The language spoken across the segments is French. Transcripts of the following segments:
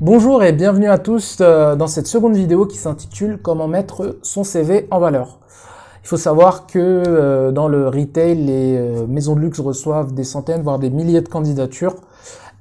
Bonjour et bienvenue à tous dans cette seconde vidéo qui s'intitule Comment mettre son CV en valeur. Il faut savoir que dans le retail, les maisons de luxe reçoivent des centaines, voire des milliers de candidatures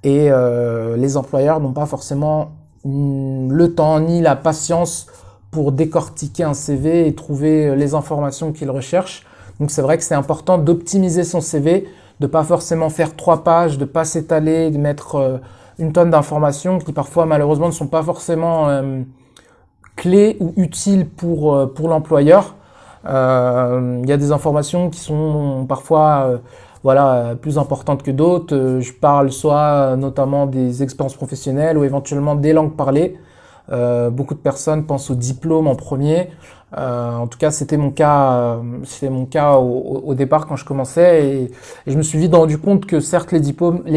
et les employeurs n'ont pas forcément le temps ni la patience pour décortiquer un CV et trouver les informations qu'ils recherchent. Donc c'est vrai que c'est important d'optimiser son CV, de pas forcément faire 3 pages, de pas s'étaler, de mettre une tonne d'informations qui parfois malheureusement ne sont pas forcément clés ou utiles pour l'employeur. Il y a des informations qui sont parfois voilà, plus importantes que d'autres. Je parle soit notamment des expériences professionnelles ou éventuellement des langues parlées. Beaucoup de personnes pensent au diplôme en premier. En tout cas, c'était mon cas au départ quand je commençais et je me suis vite rendu compte que certes les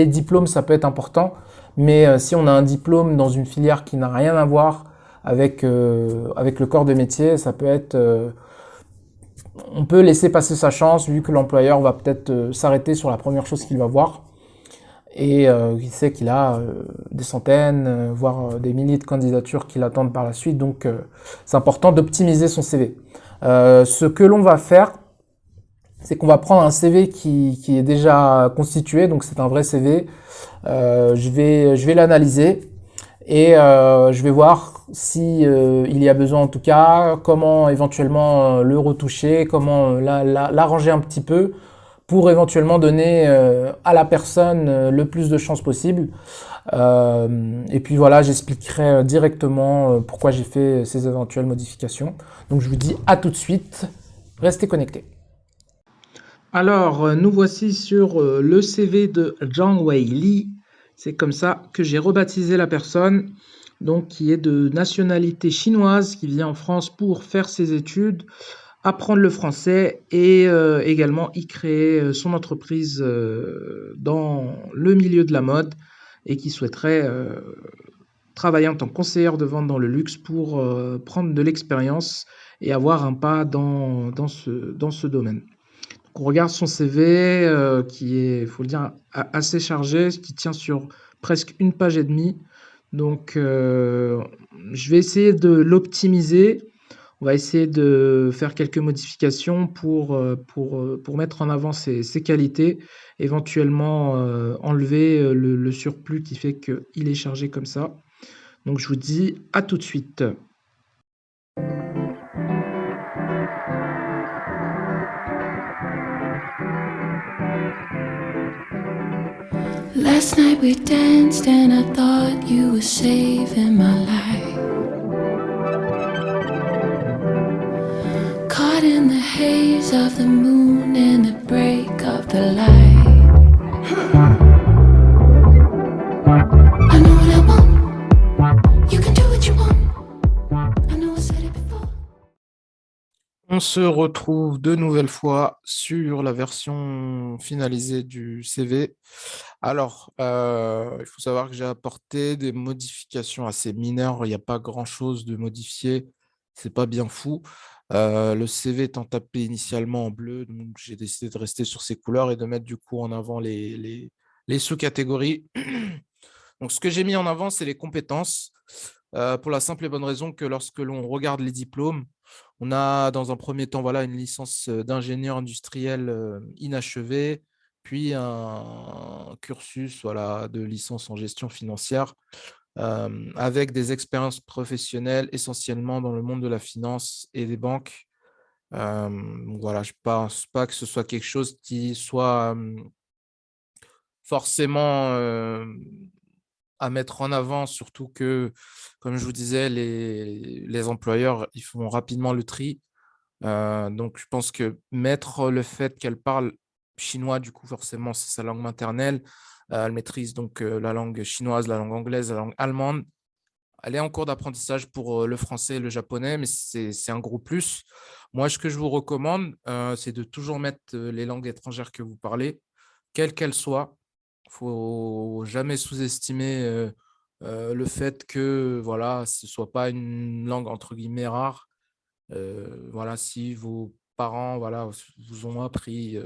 diplômes ça peut être important, mais si on a un diplôme dans une filière qui n'a rien à voir avec le corps de métier, ça peut être on peut laisser passer sa chance vu que l'employeur va peut-être s'arrêter sur la première chose qu'il va voir et il sait qu'il a des centaines, voire des milliers de candidatures qui l'attendent par la suite. Donc c'est important d'optimiser son CV. Ce que l'on va faire, c'est qu'on va prendre un CV qui est déjà constitué, donc c'est un vrai CV. Je vais l'analyser et je vais voir si il y a besoin en tout cas, comment éventuellement le retoucher, comment l'arranger un petit peu pour éventuellement donner à la personne le plus de chances possible. Et puis voilà, j'expliquerai directement pourquoi j'ai fait ces éventuelles modifications. Donc je vous dis à tout de suite, restez connectés. Alors, nous voici sur le CV de Zhang Wei Li. C'est comme ça que j'ai rebaptisé la personne, donc qui est de nationalité chinoise, qui vient en France pour faire ses études, apprendre le français et également y créer son entreprise dans le milieu de la mode et qui souhaiterait travailler en tant que conseillère de vente dans le luxe pour prendre de l'expérience et avoir un pas dans ce domaine. Donc on regarde son CV qui est, il faut le dire, assez chargé, qui tient sur presque une page et demie. Donc je vais essayer de l'optimiser. On va essayer de faire quelques modifications pour mettre en avant ses qualités, éventuellement enlever le surplus qui fait qu'il est chargé comme ça. Donc je vous dis à tout de suite. Last night we danced and I thought you were saving my life. Caught in the haze of the moon and the break of the light. I know what I want. You can do what you want. I know I said it before. On se retrouve de nouvelle fois sur la version finalisée du CV. Alors, il faut savoir que j'ai apporté des modifications assez mineures. Il n'y a pas grand-chose de modifié. C'est pas bien fou. Le CV étant tapé initialement en bleu, donc j'ai décidé de rester sur ces couleurs et de mettre du coup en avant les sous-catégories. Donc, ce que j'ai mis en avant, c'est les compétences, pour la simple et bonne raison que lorsque l'on regarde les diplômes, on a dans un premier temps voilà, une licence d'ingénieur industriel inachevée, puis un cursus voilà, de licence en gestion financière, avec des expériences professionnelles essentiellement dans le monde de la finance et des banques. Donc voilà, je ne pense pas que ce soit quelque chose qui soit forcément à mettre en avant, surtout que, comme je vous disais, les employeurs, ils font rapidement le tri. Donc je pense que mettre le fait qu'elle parle chinois, du coup, forcément, c'est sa langue maternelle. Elle maîtrise donc la langue chinoise, la langue anglaise, la langue allemande. Elle est en cours d'apprentissage pour le français et le japonais, mais c'est un gros plus. Moi, ce que je vous recommande, c'est de toujours mettre les langues étrangères que vous parlez, quelles qu'elles soient. Il faut jamais sous-estimer le fait que voilà, ce ne soit pas une langue entre guillemets rare. Voilà, si vos parents voilà, vous ont appris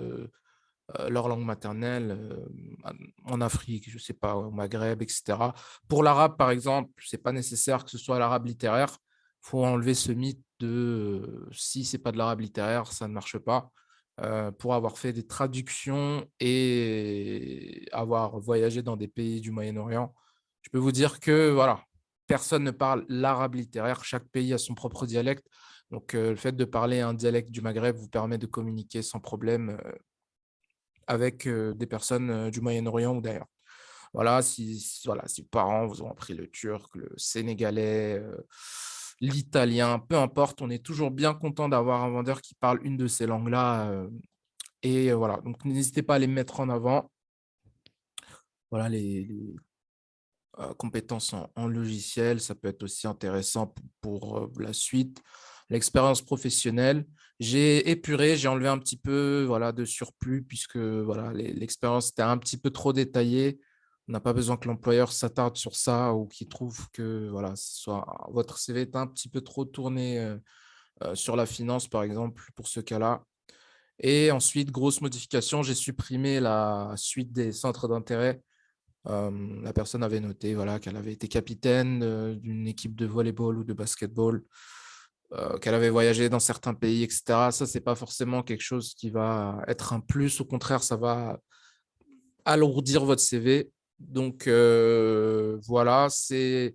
leur langue maternelle en Afrique, je sais pas, au Maghreb, et cetera. Pour l'arabe, par exemple, c'est pas nécessaire que ce soit l'arabe littéraire. Il faut enlever ce mythe de, si c'est pas de l'arabe littéraire, ça ne marche pas. Pour avoir fait des traductions et avoir voyagé dans des pays du Moyen-Orient, je peux vous dire que voilà, personne ne parle l'arabe littéraire, chaque pays a son propre dialecte. Donc, le fait de parler un dialecte du Maghreb vous permet de communiquer sans problème, avec, des personnes, du Moyen-Orient ou d'ailleurs. Voilà, si vos parents vous ont appris le turc, le sénégalais, l'italien, peu importe, on est toujours bien content d'avoir un vendeur qui parle une de ces langues-là, et voilà, donc n'hésitez pas à les mettre en avant. Voilà les compétences en logiciel, ça peut être aussi intéressant pour, la suite. L'expérience professionnelle, j'ai épuré, j'ai enlevé un petit peu, voilà, de surplus puisque, voilà, l'expérience était un petit peu trop détaillée. On n'a pas besoin que l'employeur s'attarde sur ça ou qu'il trouve que, voilà, votre CV est un petit peu trop tourné, sur la finance, par exemple, pour ce cas-là. Et ensuite, grosse modification, j'ai supprimé la suite des centres d'intérêt. La personne avait noté, voilà, qu'elle avait été capitaine, d'une équipe de volleyball ou de basketball, qu'elle avait voyagé dans certains pays, et cetera. Ça, c'est pas forcément quelque chose qui va être un plus. Au contraire, ça va alourdir votre CV. Donc, voilà, c'est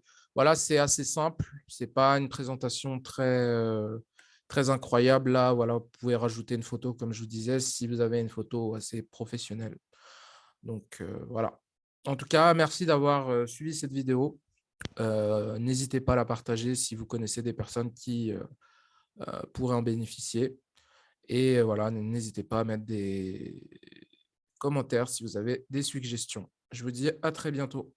assez simple. C'est pas une présentation très incroyable. Là, voilà, vous pouvez rajouter une photo, comme je vous disais, si vous avez une photo assez professionnelle. Donc, voilà. En tout cas, merci d'avoir, suivi cette vidéo. N'hésitez pas à la partager si vous connaissez des personnes qui, pourraient en bénéficier et voilà, n'hésitez pas à mettre des commentaires si vous avez des suggestions. Je vous dis à très bientôt.